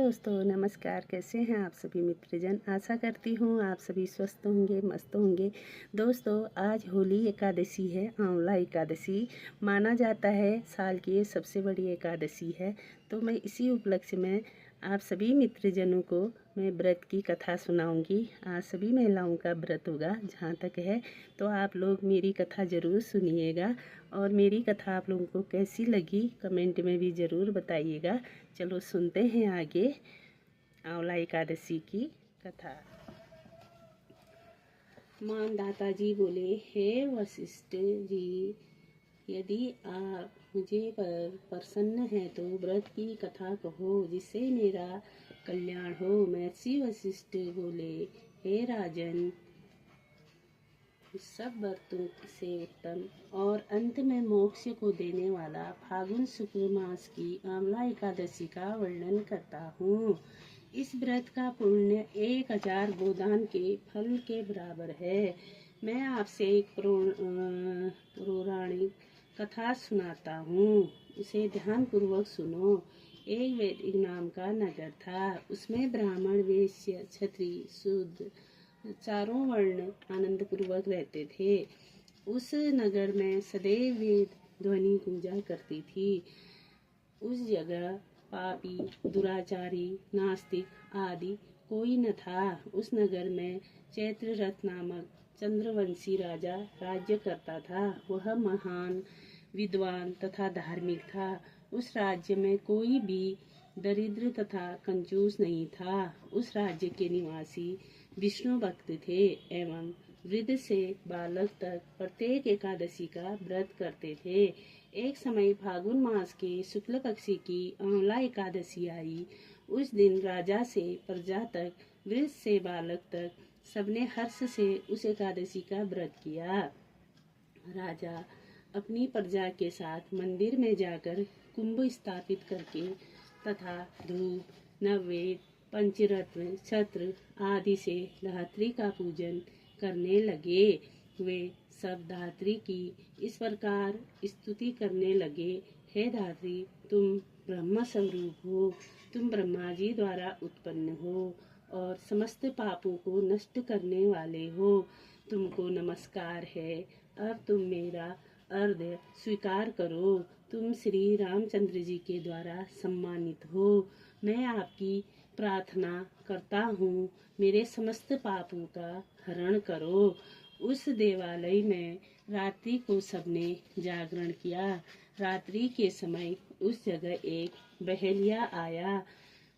दोस्तों, नमस्कार। कैसे हैं आप सभी मित्रजन। आशा करती हूँ आप सभी स्वस्थ होंगे, मस्त होंगे। दोस्तों, आज होली एकादशी है। आंवला एकादशी माना जाता है साल की ये सबसे बड़ी एकादशी है। तो मैं इसी उपलक्ष्य में आप सभी मित्रजनों को मैं व्रत की कथा सुनाऊंगी। आज सभी महिलाओं का व्रत होगा जहाँ तक है, तो आप लोग मेरी कथा ज़रूर सुनिएगा और मेरी कथा आप लोगों को कैसी लगी कमेंट में भी ज़रूर बताइएगा। चलो सुनते हैं आगे आंवला एकादशी की कथा। मानदाता जी बोले, हे वशिष्ठ जी, यदि आप मुझे पर प्रसन्न हैं तो व्रत की कथा कहो जिससे मेरा कल्याण हो। महर्षि वशिष्ठ बोले, हे राजन, सब व्रतों से उत्तम और अंत में मोक्ष को देने वाला फागुन शुक्ल मास की आंवला एकादशी का वर्णन करता हूँ। इस व्रत का पुण्य 1000 गोदान के फल के बराबर है। मैं आपसे एक पौराणिक कथा सुनाता हूँ, उसे ध्यान पूर्वक सुनो। एक वैदिक नाम का नगर था। उसमें ब्राह्मण, वैश्य, क्षत्रिय, शूद्र चारों वर्ण आनंद पूर्वक रहते थे। उस नगर में सदैव वेद ध्वनि गूंजा करती थी। उस जगह पापी, दुराचारी, नास्तिक आदि कोई न था। उस नगर में चैत्ररथ नामक चंद्रवंशी राजा राज्य करता था। वह महान विद्वान तथा धार्मिक था। उस राज्य में कोई भी दरिद्र तथा कंजूस नहीं था। उस राज्य के निवासी विष्णु भक्त थे एवं वृद्ध से बालक तक प्रत्येक एकादशी का व्रत करते थे। एक समय फागुन मास के शुक्ल पक्षी की आंवला एकादशी आई। उस दिन राजा से प्रजा तक, वृद्ध से बालक तक सबने हर्ष से उस एकादशी का व्रत किया। राजा अपनी प्रजा के साथ मंदिर में जाकर कुंभ स्थापित करके तथा धूप, नैवेद्य, पंचरत्न, छत्र आदि से धात्री का पूजन करने लगे। वे सब धात्री की इस प्रकार स्तुति करने लगे, हे धात्री, तुम ब्रह्म स्वरूप हो, तुम ब्रह्मा जी द्वारा उत्पन्न हो और समस्त पापों को नष्ट करने वाले हो। तुमको नमस्कार है। अब तुम मेरा अर्घ्य स्वीकार करो। तुम श्री रामचंद्र जी के द्वारा सम्मानित हो। मैं आपकी प्रार्थना करता हूँ, मेरे समस्त पापों का हरण करो। उस देवालय में रात्रि को सबने जागरण किया। रात्रि के समय उस जगह एक बहेलिया आया।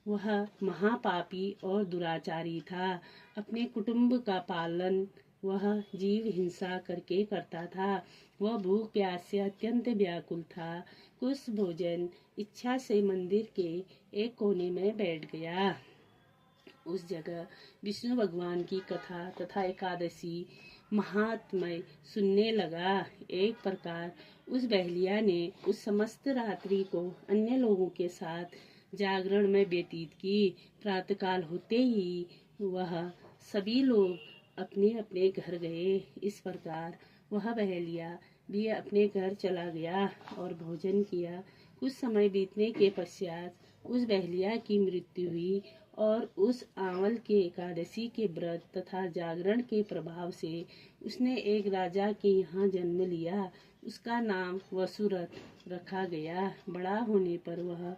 वह महापापी और दुराचारी था। अपने कुटुंब का पालन वह जीव हिंसा करके करता था। वह भूख प्यास से अत्यंत व्याकुल था। कुछ भोजन इच्छा से मंदिर के एक कोने में बैठ गया। उस जगह विष्णु भगवान की कथा तथा एकादशी महात्म्य सुनने लगा। एक प्रकार उस बहेलिया ने उस समस्त रात्रि को अन्य लोगों के साथ जागरण में व्यतीत की। प्रातःकाल होते ही वह सभी लोग अपने अपने घर गए। इस प्रकार वह बहेलिया भी अपने घर चला गया और भोजन किया। कुछ समय बीतने के पश्चात उस बहेलिया की मृत्यु हुई और उस आंवल के एकादशी के व्रत तथा जागरण के प्रभाव से उसने एक राजा के यहाँ जन्म लिया। उसका नाम वसुरथ रखा गया। बड़ा होने पर वह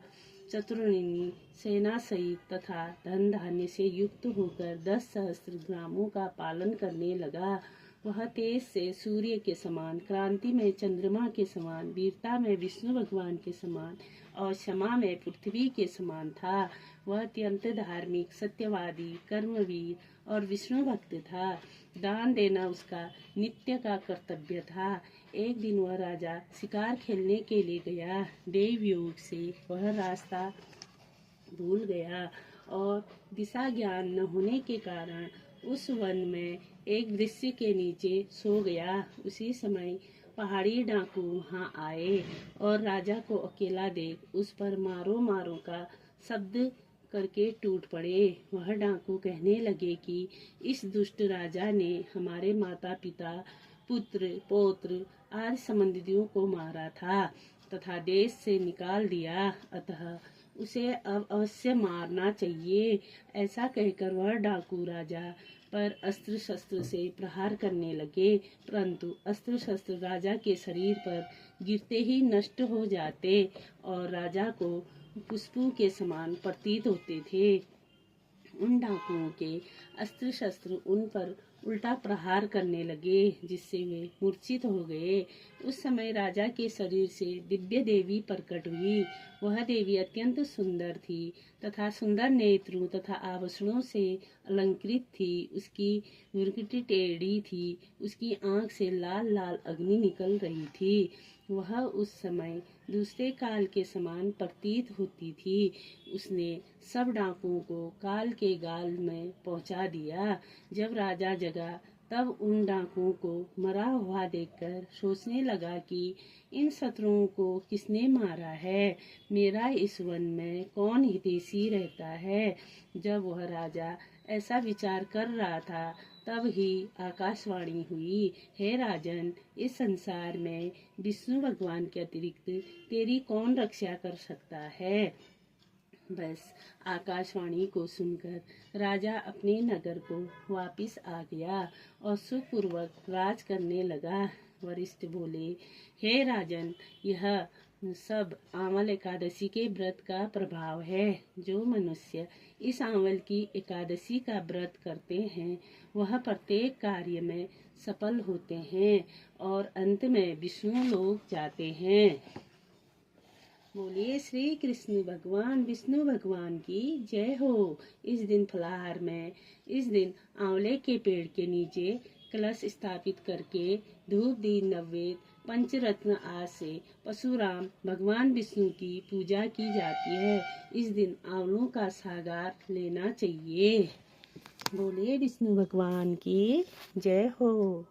चतुर्णी सेना सहित तथा धन धान्य से युक्त होकर 10 सहस्त्र ग्रामों का पालन करने लगा। वह तेज से सूर्य के समान, क्रांति में चंद्रमा के समान, वीरता में विष्णु भगवान के समान और क्षमा में पृथ्वी के समान था। वह अत्यंत धार्मिक, सत्यवादी, कर्मवीर और विष्णु भक्त था। दान देना उसका नित्य का कर्तव्य था। एक दिन वह राजा शिकार खेलने के लिए गया। देव योग से वह रास्ता भूल गया और दिशा ज्ञान न होने के कारण उस वन में एक वृक्ष के नीचे सो गया। उसी समय पहाड़ी डाकू वहाँ आए और राजा को अकेला देख उस पर मारो मारो का शब्द करके टूट पड़े। वह डाकू कहने लगे कि इस दुष्ट राजा ने हमारे माता पिता, पुत्र, पौत्र आदि संबंधियों को मारा था तथा देश से निकाल दिया। अतः उसे अब अवश्य मारना चाहिए। ऐसा कहकर वह डाकू राजा पर अस्त्र शस्त्र से प्रहार करने लगे, परंतु अस्त्र शस्त्र राजा के शरीर पर गिरते ही नष्ट हो जाते और राजा को पुष्पों के समान प्रतीत होते थे। उन डाकुओं के अस्त्र शस्त्र उन पर उल्टा प्रहार करने लगे, जिससे वे मूर्छित हो गए। उस समय राजा के शरीर से दिव्य देवी प्रकट हुई। वह देवी अत्यंत सुंदर थी तथा सुंदर नेत्रों तथा आभूषणों से अलंकृत थी। उसकी भ्रुकुटी टेढ़ी थी, उसकी आंख से लाल लाल अग्नि निकल रही थी। वह उस समय दूसरे काल के समान प्रतीत होती थी। उसने सब डाकुओं को काल के गाल में पहुंचा दिया। जब राजा जगा तब उन डाकुओं को मरा हुआ देखकर सोचने लगा कि इन शत्रुओं को किसने मारा है, मेरा इस वन में कौन हितैषी रहता है। जब वह राजा ऐसा विचार कर रहा था तब ही आकाशवाणी हुई, हे राजन, इस संसार में विष्णु भगवान के अतिरिक्त तेरी कौन रक्षा कर सकता है। बस आकाशवाणी को सुनकर राजा अपने नगर को वापिस आ गया और सुखपूर्वक राज करने लगा। वरिष्ठ बोले, हे राजन, यह सब आंवल एकादशी के व्रत का प्रभाव है। जो मनुष्य इस आंवल की एकादशी का व्रत करते हैं वह प्रत्येक कार्य में सफल होते हैं और अंत में विष्णु लोक जाते हैं। बोलिए श्री कृष्ण भगवान विष्णु भगवान की जय हो। इस दिन फलाहार में इस दिन आंवले के पेड़ के नीचे कलश स्थापित करके धूप दीप नैवेद्य पंचरत्न आदि से परशुराम भगवान विष्णु की पूजा की जाती है। इस दिन आंवलों का सागार लेना चाहिए। बोलिए विष्णु भगवान की जय हो।